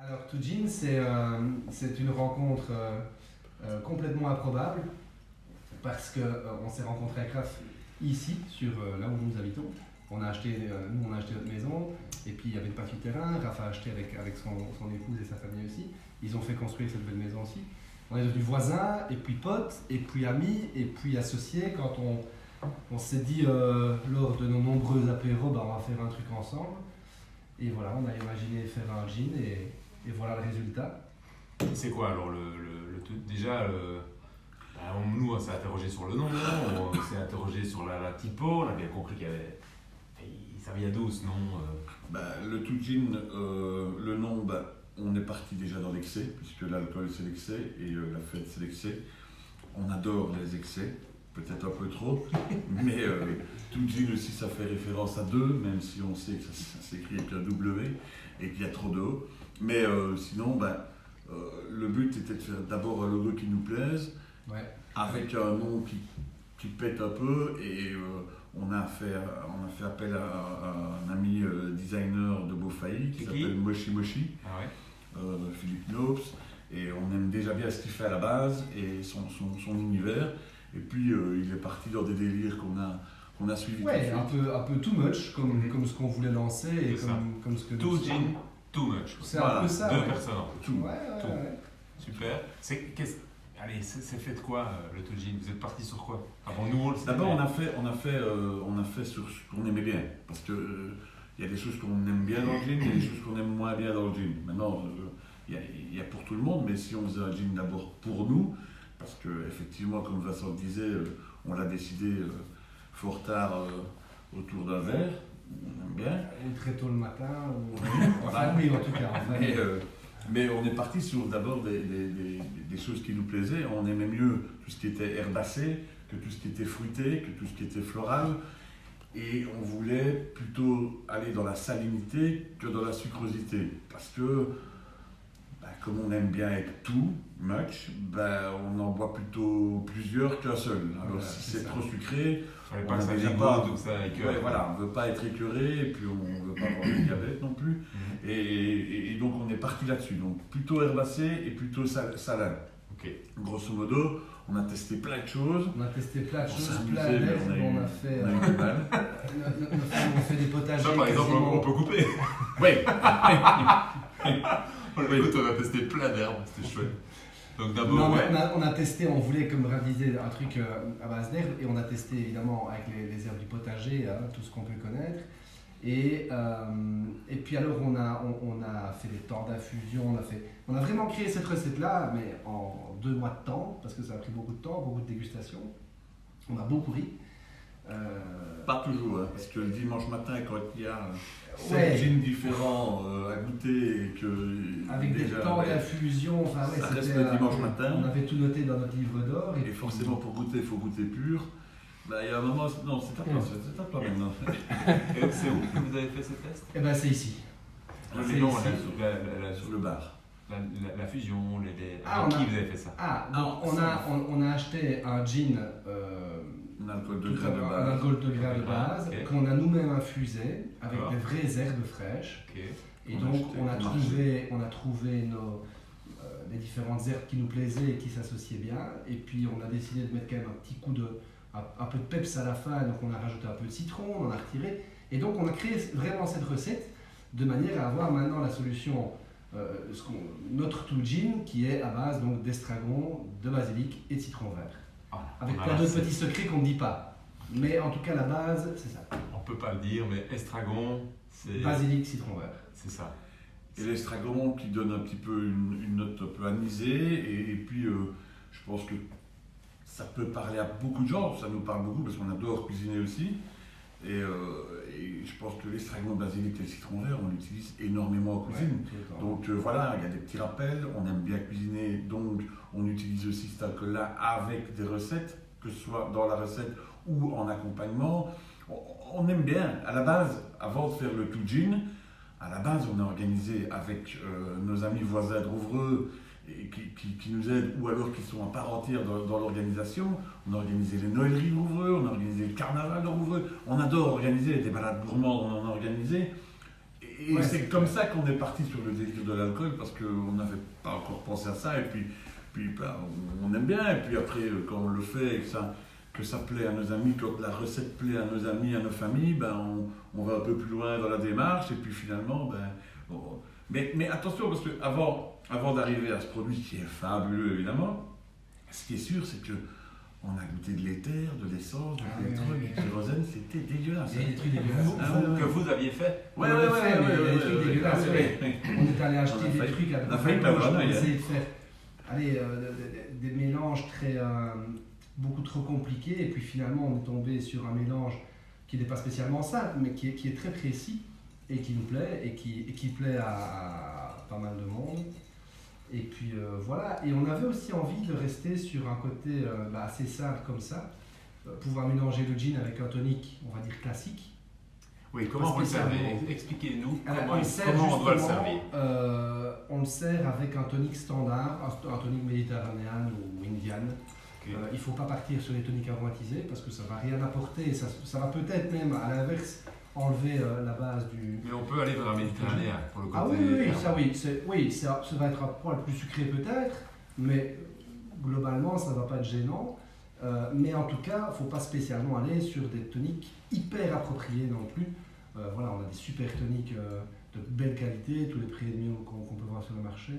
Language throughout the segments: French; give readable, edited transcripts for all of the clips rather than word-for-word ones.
Alors, Toujin, c'est une rencontre complètement improbable parce qu'on s'est rencontré avec Raph ici, là où nous habitons. Nous, on a acheté notre maison et puis il y avait une partie de terrain. Raph a acheté avec son épouse et sa famille aussi. Ils ont fait construire cette belle maison aussi. On est devenus voisins, et puis potes, et puis amis, et puis associés quand on s'est dit lors de nos nombreux apéros, on va faire un truc ensemble. Et voilà, on a imaginé faire un gin et voilà le résultat. C'est quoi alors déjà, nous on s'est interrogé sur le nom, on s'est interrogé sur la typo, on a bien compris ça vient d'où ce nom Le Toujin, le nom, on est parti déjà dans l'excès, puisque l'alcool c'est l'excès et la fête c'est l'excès. On adore les excès, peut-être un peu trop, mais Toujin aussi ça fait référence à deux, même si on sait que ça s'écrit avec un W et qu'il y a trop de O. Mais sinon, le but était de faire d'abord un logo qui nous plaise, ouais, avec un nom qui pète un peu, et on a fait appel à un ami designer de Beaufailly qui s'appelle Moshi Moshi, Philippe Nopes, et on aime déjà bien ce qu'il fait à la base et son univers. Et puis il est parti dans des délires qu'on a suivis. Ouais, un peu too much, comme ce qu'on voulait lancer et comme ce que Too Gin, too much. C'est un peu ça. Deux personnes en tout. Ouais. Super. C'est fait de quoi le Too Gin? Vous êtes parti sur quoi? Avant nous, d'abord on a fait sur ce qu'on aimait bien, parce que il y a des choses qu'on aime bien dans le gin, il y a des choses qu'on aime moins bien dans le gin. Maintenant, il y a pour tout le monde, mais si on faisait un gin d'abord pour nous, parce que effectivement, comme Vincent le disait, on l'a décidé fort tard autour d'un verre, on aime bien. Ou très tôt le matin, oui, en tout cas. Mais on est parti sur d'abord des choses qui nous plaisaient. On aimait mieux tout ce qui était herbacé que tout ce qui était fruité, que tout ce qui était floral. Et on voulait plutôt aller dans la salinité que dans la sucrosité. Parce que, comme on aime bien être too much, on en boit plutôt plusieurs qu'un seul. Alors si c'est trop sucré, on ne veut pas être écœuré, et puis on ne veut pas avoir de diabète non plus. Et donc on est parti là-dessus. Donc plutôt herbacé et plutôt salin. Okay. Grosso modo, on a testé plein de choses. On a fait des potagers. Ça, par exemple, on peut couper. Oui. On a testé plein d'herbes, c'était chouette. Donc d'abord, on a testé, on voulait, comme Raph disait, un truc à base d'herbes, et on a testé évidemment avec les herbes du potager, tout ce qu'on peut connaître. Et puis alors on a fait des temps d'infusion, on a vraiment créé cette recette-là, mais en 2 mois de temps, parce que ça a pris beaucoup de temps, beaucoup de dégustation. On a beaucoup ri. Pas toujours, parce que le dimanche matin, quand il y a 7 gins différents à goûter, et que avec déjà, des temps d'infusion, ça reste le dimanche matin. On avait tout noté dans notre livre d'or. Et forcément, pour goûter, il faut goûter pur. Il y a un moment, non, c'est à toi maintenant. Et c'est où que vous avez fait ce test? C'est ici. Sur le bar. La fusion, qui vous avez fait ça? On a acheté un gin, un alcool de grain de base, qu'on a nous-mêmes infusé avec des vraies herbes fraîches. Et donc on a trouvé les différentes herbes qui nous plaisaient et qui s'associaient bien. Et puis on a décidé de mettre quand même un petit coup un peu de peps à la fin, donc on a rajouté un peu de citron, on en a retiré. Et donc on a créé vraiment cette recette de manière à avoir maintenant la solution, notre Too Gin, qui est à base donc d'estragon, de basilic et de citron vert. Avec plein d'autres petits secrets qu'on ne dit pas. Mais en tout cas, la base, c'est ça. On ne peut pas le dire, mais estragon, c'est... Basilic, citron vert. C'est ça. Et l'estragon qui donne un petit peu une note un peu anisée, et puis je pense que ça peut parler à beaucoup de gens, ça nous parle beaucoup parce qu'on adore cuisiner aussi. Et je pense que l'estragon, le basilic et le citron vert, on l'utilise énormément en cuisine. Donc voilà, il y a des petits rappels, on aime bien cuisiner, donc on utilise aussi cet alcool-là avec des recettes, que ce soit dans la recette ou en accompagnement. On aime bien, à la base, avant de faire le Too Gin, à la base on a organisé avec nos amis voisins de Rouvreux, et qui nous aident, ou alors qui sont à part entière dans l'organisation. On a organisé les Noëleries de Rouvreux, on a organisé le Carnaval de Rouvreux. On adore organiser des balades gourmandes, on en a organisé. Et ouais, c'est comme ça qu'on est parti sur le délire de l'alcool, parce qu'on n'avait pas encore pensé à ça, et puis ben, on aime bien, et puis après, quand on le fait, et que ça plaît à nos amis, quand la recette plaît à nos amis, à nos familles, ben, on va un peu plus loin dans la démarche, et puis finalement, ben, mais attention, parce qu'avant d'arriver à ce produit qui est fabuleux, évidemment, ce qui est sûr, c'est que on a goûté de l'éther, de l'essence, des trucs, du kérosène, c'était dégueulasse. Il y a des trucs dégueulasses. Que vous aviez fait. Ouais, il y a des trucs dégueulasses. On est allé acheter des trucs à on a essayé de faire des mélanges beaucoup trop compliqués, et puis finalement on est tombé sur un mélange qui n'est pas spécialement simple, mais qui est très précis, et qui nous plaît, et qui plaît à pas mal de monde. Et puis voilà, et on avait aussi envie de rester sur un côté assez simple comme ça, pouvoir mélanger le gin avec un tonic, on va dire classique. Oui, comment vous le servez? Expliquez-nous comment on doit le servir. On le sert avec un tonic standard, un tonic méditerranéen ou indien. Okay. Il ne faut pas partir sur les toniques aromatisés parce que ça ne va rien apporter, ça va peut-être même à l'inverse enlever la base du... Mais on peut aller vers un méditerranéen pour le côté... Ah oui, ça va être un poil plus sucré peut-être, mais globalement ça ne va pas être gênant. Mais en tout cas, il ne faut pas spécialement aller sur des toniques hyper appropriées non plus. Voilà, on a des super toniques de belle qualité, tous les premium qu'on peut voir sur le marché.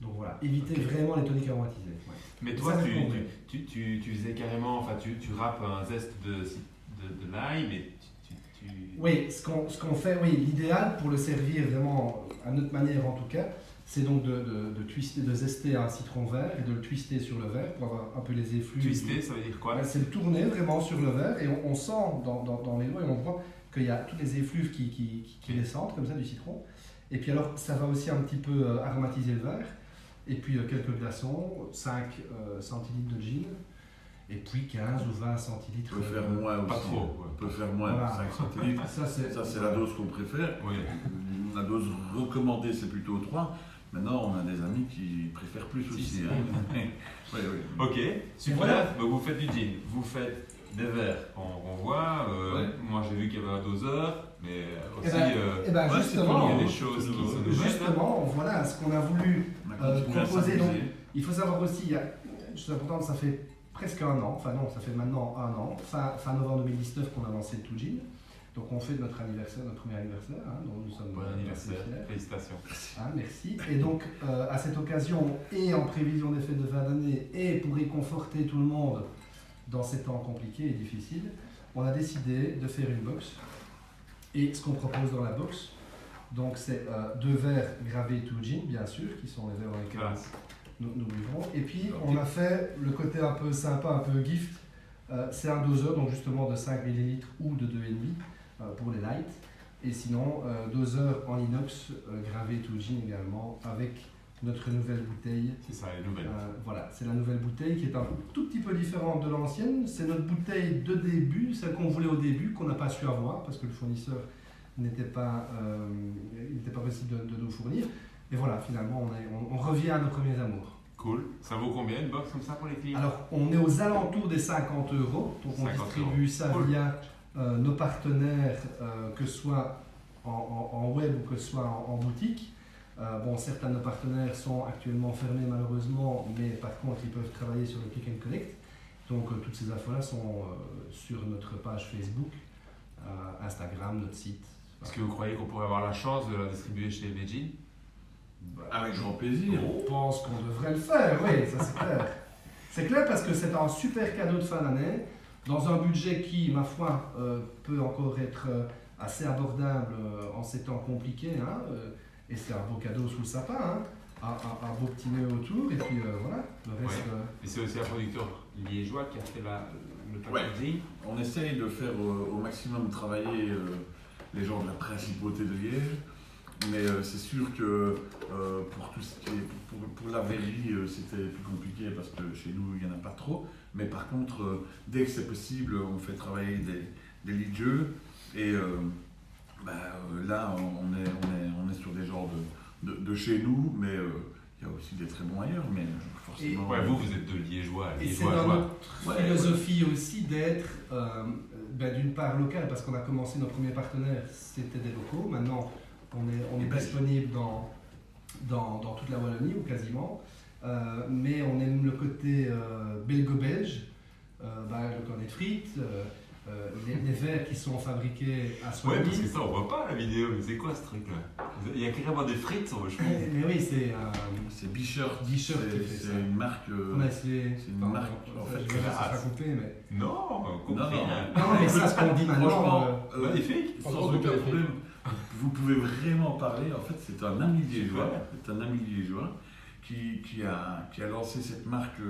Donc voilà, évitez vraiment les toniques aromatisés. Ouais. Mais toi, tu faisais carrément, enfin tu râpes un zeste de l'ail, mais Oui, ce qu'on fait, l'idéal pour le servir vraiment à notre manière en tout cas, c'est donc de zester un citron vert et de le twister sur le verre pour avoir un peu les effluves. Twister, ça veut dire quoi? C'est le tourner vraiment sur le verre, et on sent dans les doigts, et on voit qu'il y a tous les effluves qui descendent comme ça du citron. Et puis alors ça va aussi un petit peu aromatiser le verre. Et puis quelques glaçons, 5 centilitres de gin, et puis 15 ou 20 centilitres. On peut faire moins aussi. Pas trop. On peut faire moins, voilà. 5 centilitres. Ça, c'est la dose qu'on préfère. Oui. La dose recommandée, c'est plutôt 3. Maintenant, on a des amis qui préfèrent plus aussi. Oui. Ok, super. Voilà. Donc, vous faites du gin, vous faites des verres qu'on voit. Moi, j'ai vu qu'il y avait un doseur, mais aussi justement, il y a des choses qui sont nouvelles. Justement, voilà ce qu'on a voulu proposer. Donc, il faut savoir aussi, c'est important, ça fait presque un an, enfin non, ça fait maintenant un an, fin novembre 2019 qu'on a lancé le Tout Gin. Donc on fait notre anniversaire, notre premier anniversaire, dont nous sommes bon anniversaire, félicitations. Merci. Et donc à cette occasion, et en prévision des fêtes de fin d'année, et pour réconforter tout le monde dans ces temps compliqués et difficiles, on a décidé de faire une box. Et ce qu'on propose dans la box, donc c'est 2 verres gravés Tout Gin, bien sûr, qui sont les verres dans lesquels nous buvons. Et puis on a fait le côté un peu sympa, un peu gift. C'est un doseur, donc justement de 5 ml ou de 2,5 pour les light. Et sinon, doseur en inox gravé Tout Gin également, avec notre nouvelle bouteille. C'est ça, la nouvelle. Voilà, c'est la nouvelle bouteille qui est un tout petit peu différente de l'ancienne. C'est notre bouteille de début, celle qu'on voulait au début, qu'on n'a pas su avoir parce que le fournisseur n'était pas possible de nous fournir. Et voilà, finalement, on revient à nos premiers amours. Cool. Ça vaut combien une box comme ça pour les clients? Alors, on est aux alentours des 50 €. Donc, on distribue ça via nos partenaires, que ce soit en web ou que ce soit en boutique. Certains de nos partenaires sont actuellement fermés malheureusement, mais par contre, ils peuvent travailler sur le click and collect. Donc, toutes ces infos-là sont sur notre page Facebook, Instagram, notre site. Est-ce que vous croyez qu'on pourrait avoir la chance de la distribuer chez Veggie? Avec grand plaisir. On pense qu'on devrait le faire, oui, ça c'est clair. C'est clair parce que c'est un super cadeau de fin d'année, dans un budget qui, ma foi, peut encore être assez abordable en ces temps compliqués. Et c'est un beau cadeau sous le sapin, un beau petit nœud autour, et puis voilà, le reste... Et c'est aussi un producteur liégeois qui a fait le packaging. On essaye de faire au maximum travailler les gens de la principauté de Liège. Mais c'est sûr que pour tout ce qui est, pour la verrerie, c'était plus compliqué parce que chez nous, il n'y en a pas trop. Mais par contre, dès que c'est possible, on fait travailler des lits de jeu. Et là, on est sur des genres de chez nous, mais il y a aussi des très bons ailleurs. Mais forcément. Vous êtes de Liégeois. Et c'est notre philosophie aussi d'être d'une part locale, parce qu'on a commencé nos premiers partenaires, c'était des locaux. Maintenant, On est disponible dans toute la Wallonie, ou quasiment. Mais on aime le côté belgo-belge, le cornet de frites, les verres qui sont fabriqués à Soigny. Ouais, parce que ça, on voit pas la vidéo, mais c'est quoi ce truc-là? Il y a carrément des frites, je pense. Mais oui, c'est Bichert. C'est une marque. C'est une marque. En fait, je vais pas couper, mais. Non, non, mais ça, ce qu'on dit maintenant. Magnifique. Sans aucun problème. Vous pouvez vraiment parler. En fait, c'est un ami liégeois. Qui a lancé cette marque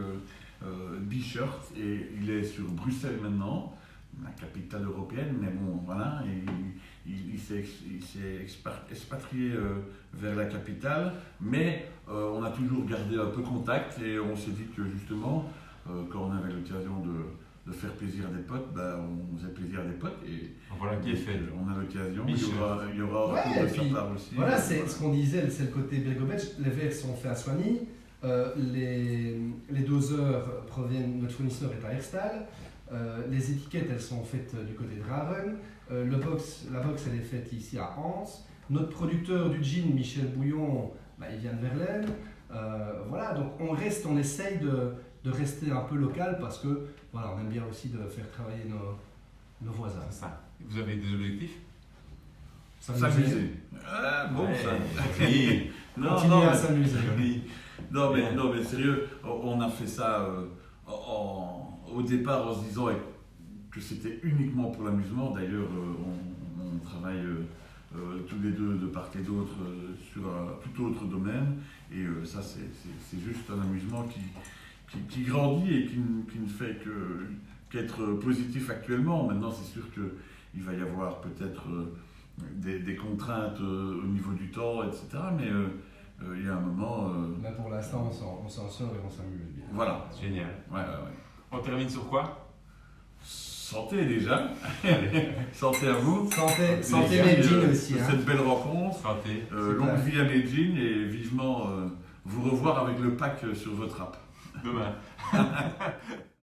Bichert, et il est sur Bruxelles maintenant, la capitale européenne, mais bon, voilà, il s'est expatrié vers la capitale, mais on a toujours gardé un peu contact, et on s'est dit que justement, quand on avait l'occasion de faire plaisir à des potes, on faisait plaisir à des potes, et voilà qui est fait. On a l'occasion, il y aura un peu de part aussi. Voilà, c'est ce qu'on disait, c'est le côté belgo-belge. Les verres sont faits à Soigny, les doseurs proviennent, notre fournisseur est à Herstal, les étiquettes elles sont faites du côté de Ravenne, la box elle est faite ici à Anse, notre producteur du gin, Michel Bouillon, il vient de Verlaine. Voilà, donc on essaye de rester un peu local, parce que voilà, on aime bien aussi de faire travailler nos voisins. C'est ça. Vous avez des objectifs? S'amuser. Bon, ouais, ça. Continuer à s'amuser. Non, mais sérieux, on a fait ça au départ en se disant que c'était uniquement pour l'amusement. D'ailleurs, on travaille tous les deux de part et d'autre sur un tout autre domaine. Et ça, c'est juste un amusement qui grandit et qui ne fait qu'être positif actuellement. Maintenant, c'est sûr qu'il va y avoir peut-être des contraintes au niveau du temps, etc. Mais il y a un moment... Là, pour l'instant, on s'en sort et on s'amuse bien. Voilà. Génial. Ouais. On termine sur quoi? Santé déjà. Santé à vous. Santé Medjin aussi. Cette belle rencontre. Santé. Longue vie à Medjin, et vivement vous revoir avec le pack sur votre app. Demain.